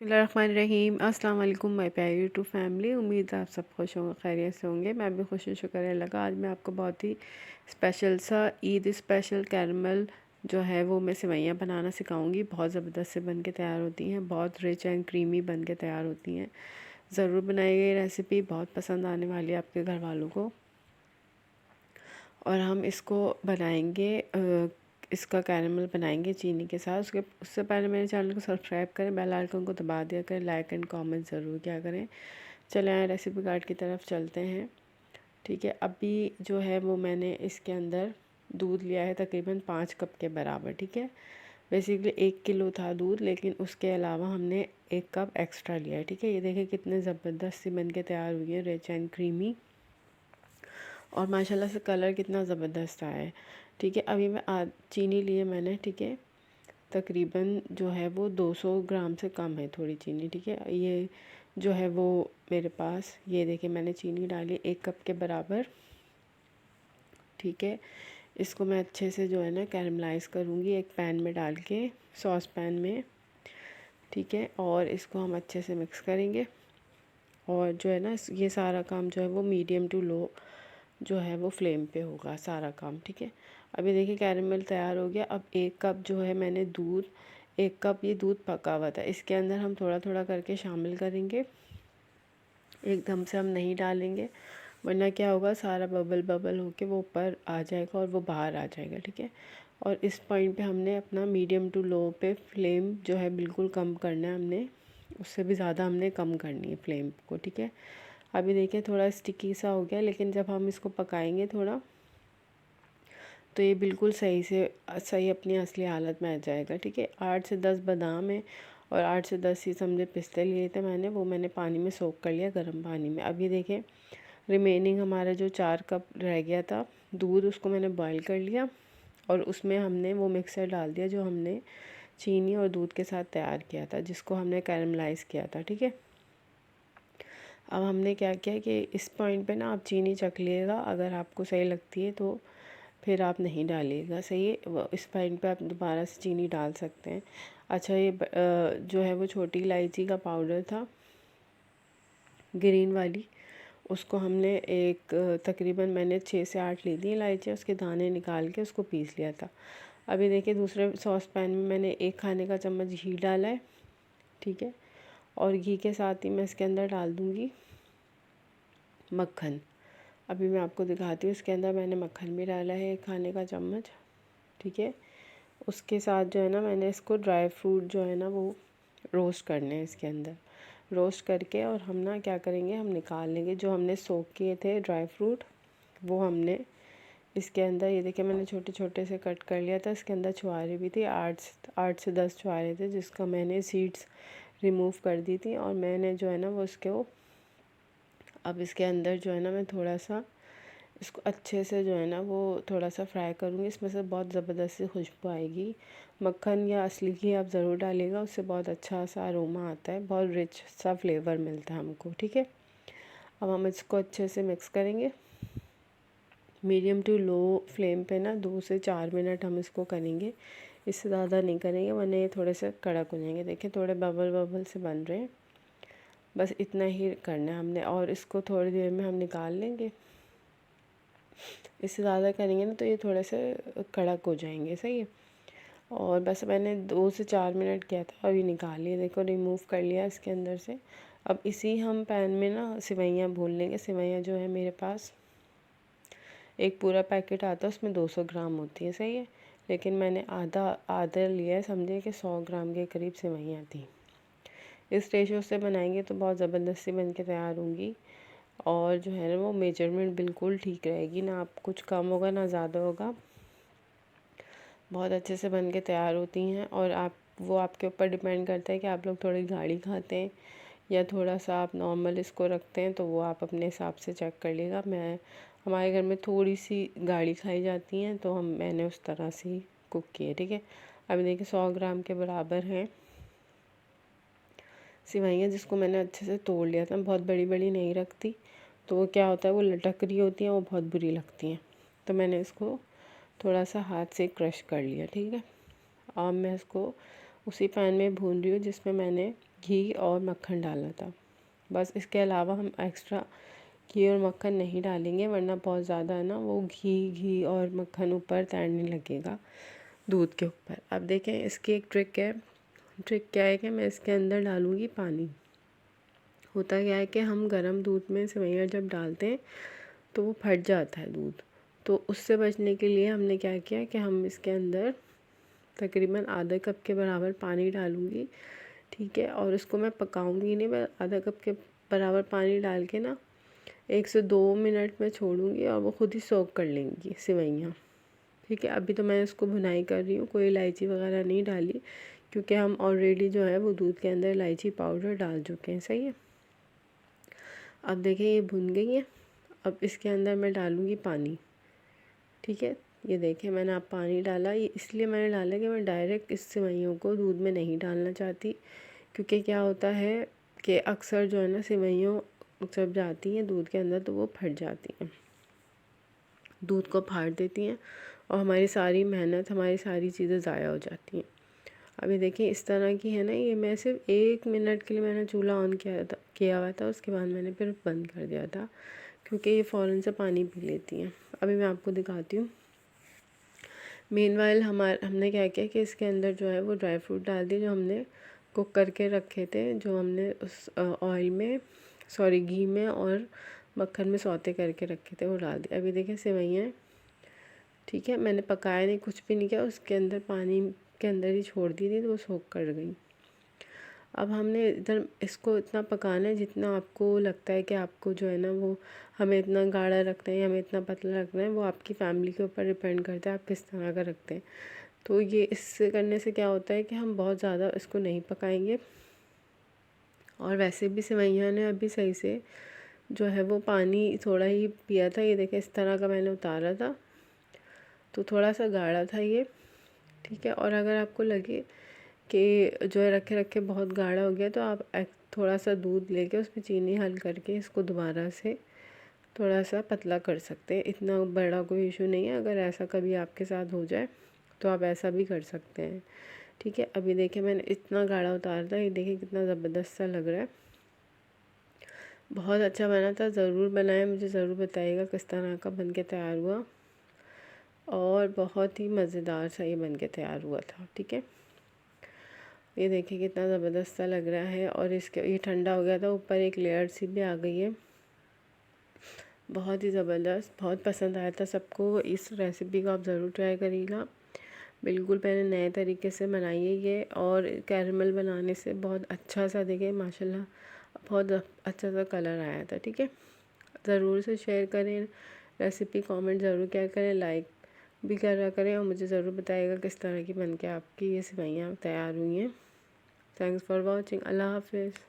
बिस्मिल्लाहिर्रहमानिर्रहीम। अस्सलाम वालेकुम माय प्यारी यूट्यूब फैमिली। उम्मीद है आप सब खुश होंगे, खैरियत से होंगे। मैं भी खुश हूँ, शुक्र है अल्लाह का। आज मैं आपको बहुत ही स्पेशल सा ईद स्पेशल कैरमल जो है वो मैं सेवइयाँ बनाना सिखाऊंगी। बहुत ज़बरदस्त से बन के तैयार होती हैं, बहुत रिच एंड क्रीमी बन के तैयार होती हैं। ज़रूर बनाइए, ये रेसिपी बहुत पसंद आने वाली है आपके घर वालों को। और हम इसको बनाएंगे, इसका कैरमल बनाएंगे चीनी के साथ। उससे पहले मेरे चैनल को सब्सक्राइब करें, बेल आइकन को दबा दिया करें, लाइक एंड कमेंट ज़रूर किया करें। चले आए रेसिपी कार्ड की तरफ चलते हैं। ठीक है, अभी जो है वो मैंने इसके अंदर दूध लिया है तकरीबन 5 कप के बराबर। ठीक है, बेसिकली 1 किलो था दूध, लेकिन उसके अलावा हमने 1 कप एक्स्ट्रा लिया है। ठीक है, ये देखिए कितने ज़बरदस्त सी बन के तैयार हुई है, रिच एंड क्रीमी। और माशाल्लाह से कलर कितना ज़बरदस्त आया है। ठीक है, अभी मैं चीनी लिए मैंने। ठीक है, तकरीबन जो है वो 200 ग्राम से कम है थोड़ी चीनी। ठीक है, ये जो है वो मेरे पास, ये देखिए मैंने चीनी डाली 1 कप के बराबर। ठीक है, इसको मैं अच्छे से जो है ना कैरमलाइज़ करूँगी एक पैन में डाल के, सॉस पैन में। ठीक है, और इसको हम अच्छे से मिक्स करेंगे। और जो है ना ये सारा काम जो है वो मीडियम टू लो जो है वो फ्लेम पे होगा सारा काम। ठीक है, अभी देखिए कैरमल तैयार हो गया। अब 1 कप जो है मैंने दूध, 1 कप ये दूध पका हुआ था, इसके अंदर हम थोड़ा थोड़ा करके शामिल करेंगे। एकदम से हम नहीं डालेंगे, वरना क्या होगा, सारा बबल बबल होके वो ऊपर आ जाएगा और वो बाहर आ जाएगा। ठीक है, और इस पॉइंट पे हमने अपना मीडियम टू लो पे फ्लेम जो है बिल्कुल कम करना है हमने, उससे भी ज़्यादा हमने कम करनी है फ्लेम को। ठीक है, अभी देखिए थोड़ा स्टिकी सा हो गया, लेकिन जब हम इसको पकाएंगे थोड़ा तो ये बिल्कुल सही से सही अपनी असली हालत में आ जाएगा। ठीक है, 8 से 10 बादाम है और 8 से 10 ही समझे पिस्ते लिए थे मैंने, वो मैंने पानी में सोख कर लिया, गर्म पानी में। अभी देखें रिमेनिंग हमारा जो 4 कप रह गया था दूध, उसको मैंने बॉईल कर लिया और उसमें हमने वो मिक्सर डाल दिया जो हमने चीनी और दूध के साथ तैयार किया था, जिसको हमने कैरमलाइज़ किया था। ठीक है, अब हमने क्या किया कि इस पॉइंट पे ना आप चीनी चख लीजिएगा, अगर आपको सही लगती है तो फिर आप नहीं डालिएगा। सही है, इस पॉइंट पे आप दोबारा से चीनी डाल सकते हैं। अच्छा, ये जो है वो छोटी इलायची का पाउडर था, ग्रीन वाली, उसको हमने एक तकरीबन मैंने 6 से 8 ली थी इलायची, उसके दाने निकाल के उसको पीस लिया था। अभी देखिए दूसरे सॉस पैन में मैंने 1 खाने का चम्मच घी डाला है। ठीक है, और घी के साथ ही मैं इसके अंदर डाल दूँगी मक्खन। अभी मैं आपको दिखाती हूँ, इसके अंदर मैंने मक्खन भी डाला है 1 खाने का चम्मच। ठीक है, उसके साथ जो है ना मैंने इसको ड्राई फ्रूट जो है ना वो रोस्ट करने हैं इसके अंदर। रोस्ट करके और हम ना क्या करेंगे, हम निकाल लेंगे जो हमने सोक किए थे ड्राई फ्रूट, वो हमने इसके अंदर, ये देखिए मैंने छोटे छोटे से कट कर लिया था। इसके अंदर छुहारे भी थे, 8 से 10 छुहारे थे, जिसका मैंने सीड्स रिमूव कर दी थी। और मैंने जो है ना वो इसको, अब इसके अंदर जो है ना मैं थोड़ा सा इसको अच्छे से जो है ना वो थोड़ा सा फ्राई करूँगी। इसमें से बहुत ज़बरदस्त सी खुशबू आएगी। मक्खन या असली घी आप ज़रूर डालिएगा, उससे बहुत अच्छा सा अरोमा आता है, बहुत रिच सा फ्लेवर मिलता है हमको। ठीक है, अब हम इसको अच्छे से मिक्स करेंगे मीडियम टू लो फ्लेम पे ना, 2 से 4 मिनट हम इसको करेंगे, इससे ज़्यादा नहीं करेंगे वरना ये थोड़े से कड़क हो जाएंगे। देखिए थोड़े बबल बबल से बन रहे हैं, बस इतना ही करना है हमने, और इसको थोड़ी देर में हम निकाल लेंगे। इससे ज़्यादा करेंगे ना तो ये थोड़े से कड़क हो जाएंगे। सही है, और बस मैंने 2 से 4 मिनट किया था, अभी निकाल लिया, देखो रिमूव कर लिया इसके अंदर से। अब इसी हम पैन में ना सेवइयाँ भून लेंगे। सेवइयाँ जो है मेरे पास एक पूरा पैकेट आता है, उसमें 200 ग्राम होती है। सही है, लेकिन मैंने आधा आधा लिया है, समझे कि 100 ग्राम के करीब सेवइयाँ थी। इस रेशो से बनाएंगे तो बहुत ज़बरदस्ती बन के तैयार होंगी, और जो है ना वो मेजरमेंट बिल्कुल ठीक रहेगी, ना आप कुछ कम होगा ना ज़्यादा होगा, बहुत अच्छे से बन के तैयार होती हैं। और आप वो आपके ऊपर डिपेंड करता है कि आप लोग थोड़ी गाढ़ी खाते हैं या थोड़ा सा आप नॉर्मल इसको रखते हैं, तो वो आप अपने हिसाब से चेक कर लीजिएगा। हमारे घर में थोड़ी सी गाढ़ी खाई जाती हैं, तो मैंने उस तरह से ही कुक किए। ठीक है, अभी देखिए 100 ग्राम के बराबर हैं सिवइयाँ, जिसको मैंने अच्छे से तोड़ लिया था। बहुत बड़ी बड़ी नहीं रखती, तो वो क्या होता है, वो लटक रही होती हैं, वो बहुत बुरी लगती हैं, तो मैंने इसको थोड़ा सा हाथ से क्रश कर लिया। ठीक है, अब मैं इसको उसी पैन में भून रही हूँ जिसमें मैंने घी और मक्खन डाला था बस। इसके अलावा हम एक्स्ट्रा घी और मक्खन नहीं डालेंगे, वरना बहुत ज़्यादा है ना वो घी और मक्खन ऊपर तैरने लगेगा दूध के ऊपर। अब देखें इसकी एक ट्रिक है। ट्रिक क्या है कि मैं इसके अंदर डालूँगी पानी। होता क्या है कि हम गर्म दूध में सेवइयाँ जब डालते हैं तो वो फट जाता है दूध। तो उससे बचने के लिए हमने क्या किया कि हम इसके अंदर तकरीबन आधा कप के बराबर पानी डालूँगी, ठीक है। और इसको मैं पकाऊंगी नहीं, मैं आधा कप के बराबर पानी डाल के ना 1 से 2 मिनट में छोड़ूंगी और वो खुद ही सोक कर लेंगी सेवइयाँ, ठीक है। अभी तो मैं इसको भुनाई कर रही हूँ, कोई इलायची वगैरह नहीं डाली क्योंकि हम ऑलरेडी जो है वो दूध के अंदर इलायची पाउडर डाल चुके हैं, सही है। अब देखिए ये भुन गई है। अब इसके अंदर मैं डालूँगी पानी, ठीक है। ये देखिए मैंने अब पानी डाला। ये इसलिए मैंने डाला कि मैं डायरेक्ट इस सेवइयों को दूध में नहीं डालना चाहती, क्योंकि क्या होता है कि अक्सर जो है ना सेवइयों जब जाती हैं दूध के अंदर तो वो फट जाती हैं, दूध को फाड़ देती हैं और हमारी सारी मेहनत, हमारी सारी चीज़ें ज़ाया हो जाती हैं। अभी देखिए इस तरह की है ना, ये मैं सिर्फ 1 मिनट के लिए मैंने चूल्हा ऑन किया हुआ था, उसके बाद मैंने फिर बंद कर दिया था क्योंकि ये फ़ौरन से पानी पी लेती हैं। अभी मैं आपको दिखाती हूँ। मीनवाइल हमने क्या किया कि इसके अंदर जो है वो ड्राई फ्रूट डाल दिए जो हमने कुक करके रखे थे, जो हमने उस ऑयल में घी में और मक्खन में सौते करके रखे थे, वो डाल दिए। अभी देखिए सेवइयाँ, ठीक है, मैंने पकाया नहीं, कुछ भी नहीं किया, उसके अंदर पानी के अंदर ही छोड़ दी थी तो वो सोख कर गई। अब हमने इधर इसको इतना पकाना है जितना आपको लगता है कि आपको जो है ना वो हमें इतना गाढ़ा रखना है या हमें इतना पतला रखना है, वो आपकी फैमिली के ऊपर डिपेंड करता है आप किस तरह का रखते हैं। तो ये इससे करने से क्या होता है कि हम बहुत ज़्यादा इसको नहीं पकाएंगे। और वैसे भी सेवइयाँ ने अभी सही से जो है वो पानी थोड़ा ही पिया था। ये देखें इस तरह का मैंने उतारा था तो थोड़ा सा गाढ़ा था ये, ठीक है। और अगर आपको लगे कि जो है रखे रखे बहुत गाढ़ा हो गया तो आप थोड़ा सा दूध लेके उसमें चीनी हल करके इसको दोबारा से थोड़ा सा पतला कर सकते हैं। इतना बड़ा कोई इशू नहीं है, अगर ऐसा कभी आपके साथ हो जाए तो आप ऐसा भी कर सकते हैं, ठीक है। अभी देखिए मैंने इतना गाढ़ा उतारा था, ये देखिए कितना ज़बरदस्त सा लग रहा है, बहुत अच्छा बना था। ज़रूर बनाएं, मुझे ज़रूर बताइएगा किस तरह का बन के तैयार हुआ। और बहुत ही मज़ेदार सा ये बन के तैयार हुआ था, ठीक है। ये देखिए कितना ज़बरदस्त सा लग रहा है। और इसके ये ठंडा हो गया था, ऊपर एक लेयर सी भी आ गई है, बहुत ही ज़बरदस्त, बहुत पसंद आया था सबको। इस रेसिपी को आप ज़रूर ट्राई करिएगा, बिल्कुल मैंने नए तरीके से बनाई है ये। और कैरमल बनाने से बहुत अच्छा सा देखिए माशाल्लाह बहुत अच्छा सा कलर आया था, ठीक है। ज़रूर से शेयर करें रेसिपी, कमेंट ज़रूर क्या करें, लाइक भी करा करें और मुझे ज़रूर बताइएगा किस तरह की बन के आपकी ये सेवइयाँ तैयार हुई हैं। Thanks for watching. अल्लाह हाफिज़।